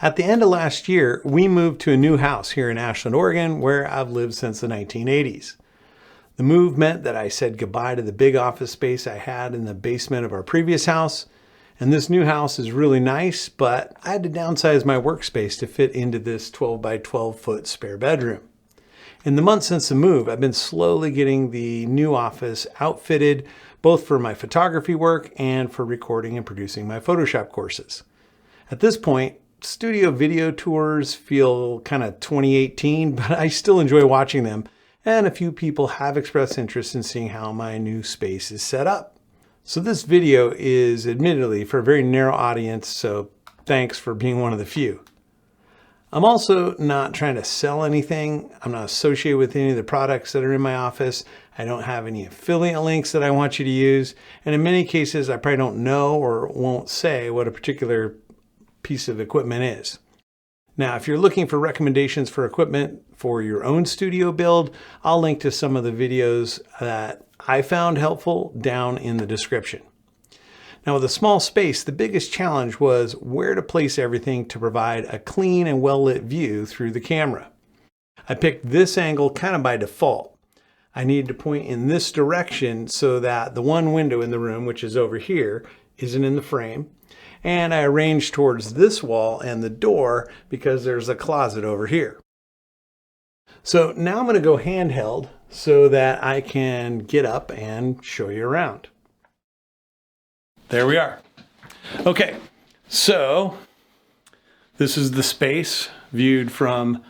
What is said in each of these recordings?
At the end of last year, we moved to a new house here in Ashland, Oregon, where I've lived since the 1980s. The move meant that I said goodbye to the big office space I had in the basement of our previous house. And this new house is really nice, but I had to downsize my workspace to fit into this 12 by 12 foot spare bedroom. In the months since the move, I've been slowly getting the new office outfitted, both for my photography work and for recording and producing my Photoshop courses. At this point, studio video tours feel kind of 2018, but I still enjoy watching them, and a few people have expressed interest in seeing how my new space is set up. So this video is admittedly for a very narrow audience, so thanks for being one of the few. I'm also not trying to sell anything. I'm not associated with any of the products that are in my office. I don't have any affiliate links that I want you to use. And in many cases, I probably don't know or won't say what a particular piece of equipment is. Now, if you're looking for recommendations for equipment for your own studio build, I'll link to some of the videos that I found helpful down in the description. Now, with a small space, the biggest challenge was where to place everything to provide a clean and well-lit view through the camera. I picked this angle kind of by default. I needed to point in this direction so that the one window in the room, which is over here, isn't in the frame. And I arranged towards this wall and the door because there's a closet over here. So now I'm going to go handheld so that I can get up and show you around. There we are. Okay, so this is the space viewed from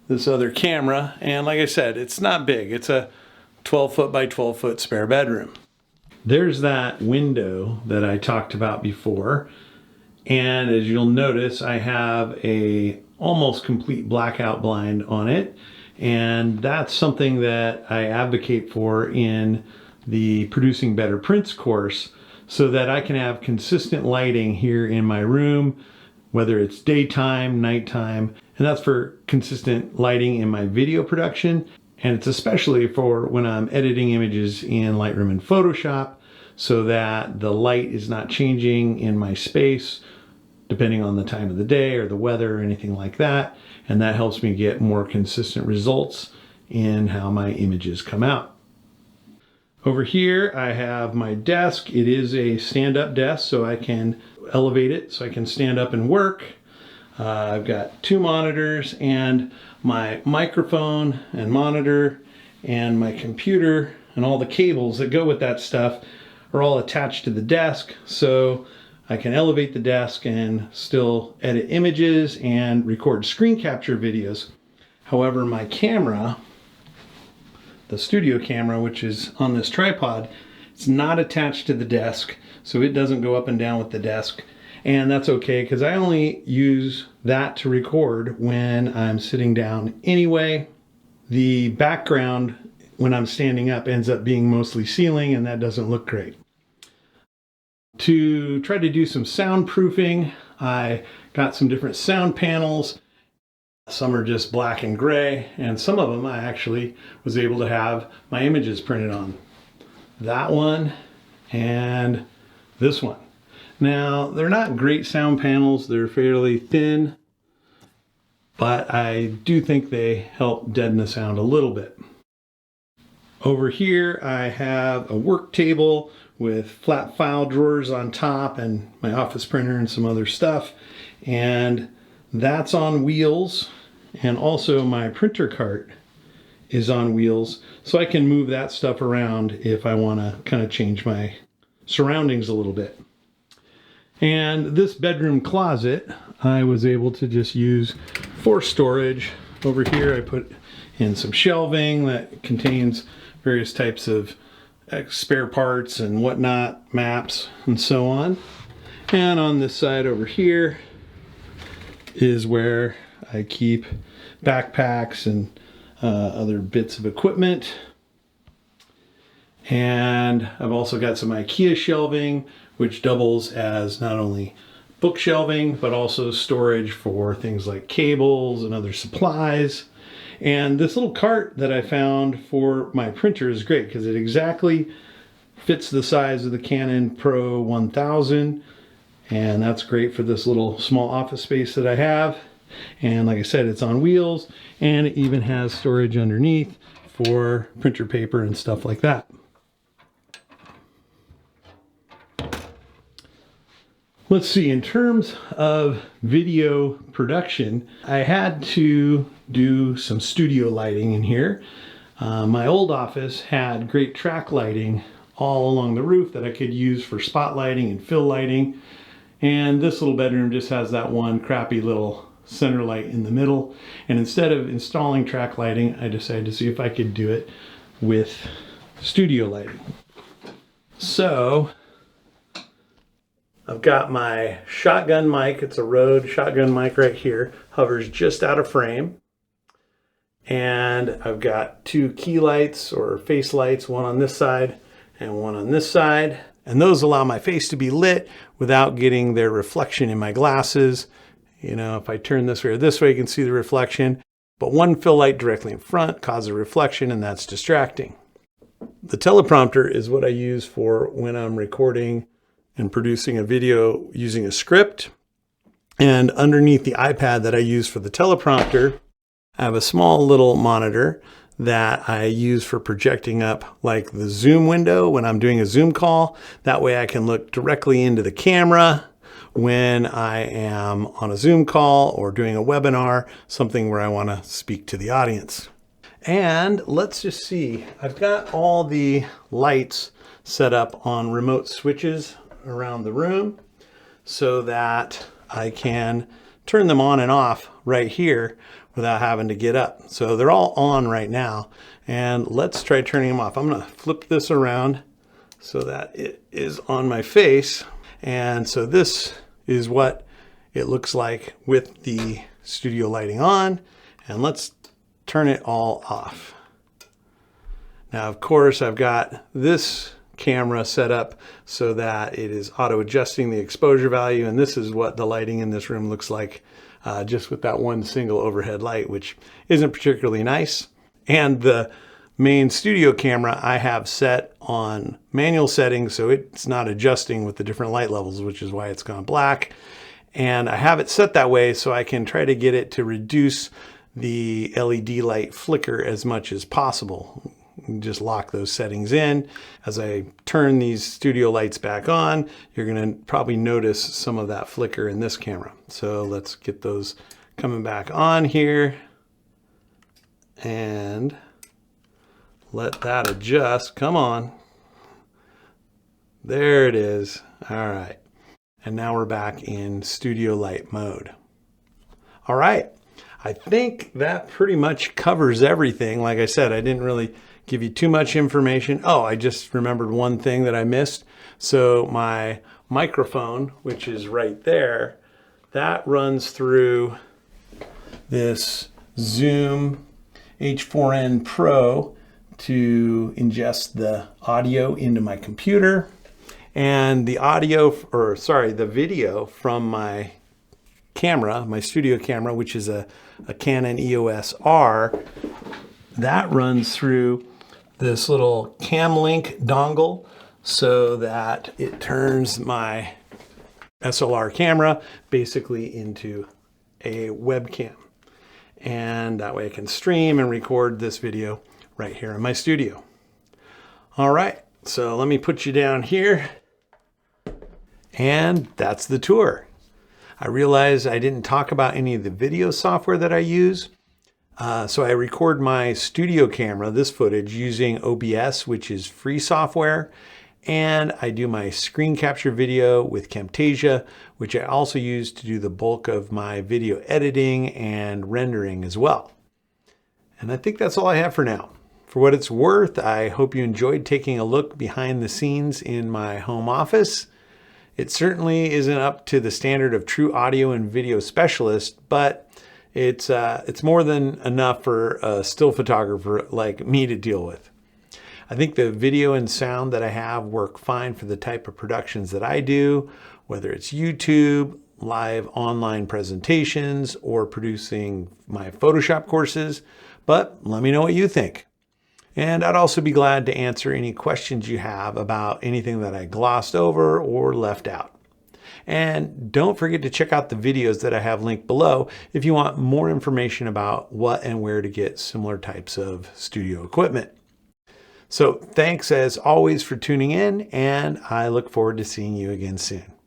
this other camera. And like I said, it's not big. It's a 12 foot by 12 foot spare bedroom. There's that window that I talked about before. And as you'll notice, I have a almost complete blackout blind on it. And that's something that I advocate for in the Producing Better Prints course so that I can have consistent lighting here in my room, whether it's daytime, nighttime, and that's for consistent lighting in my video production. And it's especially for when I'm editing images in Lightroom and Photoshop so that the light is not changing in my space depending on the time of the day or the weather or anything like that. And that helps me get more consistent results in how my images come out. Over here, I have my desk. It is a stand-up desk, so I can elevate it so I can stand up and work. I've got two monitors and my microphone and monitor and my computer and all the cables that go with that stuff are all attached to the desk, so I can elevate the desk and still edit images and record screen capture videos. However, my camera, the studio camera, which is on this tripod, it's not attached to the desk, so it doesn't go up and down with the desk. And that's okay, because I only use that to record when I'm sitting down anyway. The background when I'm standing up ends up being mostly ceiling, and that doesn't look great. To try to do some soundproofing, I got some different sound panels. Some are just black and gray, and some of them I actually was able to have my images printed on. That one and this one. Now, they're not great sound panels. They're fairly thin, but I do think they help deaden the sound a little bit. Over here, I have a work table with flat file drawers on top and my office printer and some other stuff. And that's on wheels. And also my printer cart is on wheels, so I can move that stuff around if I want to kind of change my surroundings a little bit. And this bedroom closet, I was able to just use for storage. Over here, I put in some shelving that contains various types of spare parts and whatnot, maps and so on. And on this side over here is where I keep backpacks and other bits of equipment. And I've also got some IKEA shelving, which doubles as not only book shelving, but also storage for things like cables and other supplies. And this little cart that I found for my printer is great because it exactly fits the size of the Canon Pro 1000. And that's great for this little small office space that I have. And like I said, it's on wheels, and it even has storage underneath for printer paper and stuff like that. Let's see, in terms of video production, I had to do some studio lighting in here. My old office had great track lighting all along the roof that I could use for spotlighting and fill lighting. And this little bedroom just has that one crappy little center light in the middle. And instead of installing track lighting, I decided to see if I could do it with studio lighting. So I've got my shotgun mic. It's a Rode shotgun mic right here. Hovers just out of frame. And I've got two key lights or face lights, one on this side and one on this side. And those allow my face to be lit without getting their reflection in my glasses. You know, if I turn this way or this way, you can see the reflection. But one fill light directly in front causes a reflection, and that's distracting. The teleprompter is what I use for when I'm recording and producing a video using a script. And underneath the iPad that I use for the teleprompter, I have a small little monitor that I use for projecting up like the Zoom window when I'm doing a Zoom call. That way I can look directly into the camera when I am on a Zoom call or doing a webinar, something where I want to speak to the audience. And let's just see, I've got all the lights set up on remote switches around the room so that I can turn them on and off right here without having to get up. So they're all on right now, and let's try turning them off. I'm going to flip this around so that it is on my face. And so this is what it looks like with the studio lighting on, and let's turn it all off. Now, of course, I've got this camera set up so that it is auto adjusting the exposure value, and this is what the lighting in this room looks like just with that one single overhead light, which isn't particularly nice. And the main studio camera I have set on manual settings, so it's not adjusting with the different light levels, which is why it's gone black. And I have it set that way so I can try to get it to reduce the LED light flicker as much as possible. Just lock those settings in. As I turn these studio lights back on, you're going to probably notice some of that flicker in this camera. So let's get those coming back on here and let that adjust. Come on. There it is. All right. And now we're back in studio light mode. All right. I think that pretty much covers everything. Like I said, I didn't really give you too much information. Oh, I just remembered one thing that I missed. So my microphone, which is right there, that runs through this Zoom H4n Pro to ingest the audio into my computer. And the the video from my camera, my studio camera, which is a Canon EOS R, that runs through this little CamLink dongle so that it turns my SLR camera basically into a webcam. And that way I can stream and record this video right here in my studio. All right, so let me put you down here. And that's the tour. I realized I didn't talk about any of the video software that I use. So I record my studio camera, this footage, using OBS, which is free software. And I do my screen capture video with Camtasia, which I also use to do the bulk of my video editing and rendering as well. And I think that's all I have for now. For what it's worth, I hope you enjoyed taking a look behind the scenes in my home office. It certainly isn't up to the standard of true audio and video specialist, but it's more than enough for a still photographer like me to deal with. I think the video and sound that I have work fine for the type of productions that I do, whether it's YouTube, live online presentations, or producing my Photoshop courses, but let me know what you think. And I'd also be glad to answer any questions you have about anything that I glossed over or left out. And don't forget to check out the videos that I have linked below if you want more information about what and where to get similar types of studio equipment. So thanks as always for tuning in, and I look forward to seeing you again soon.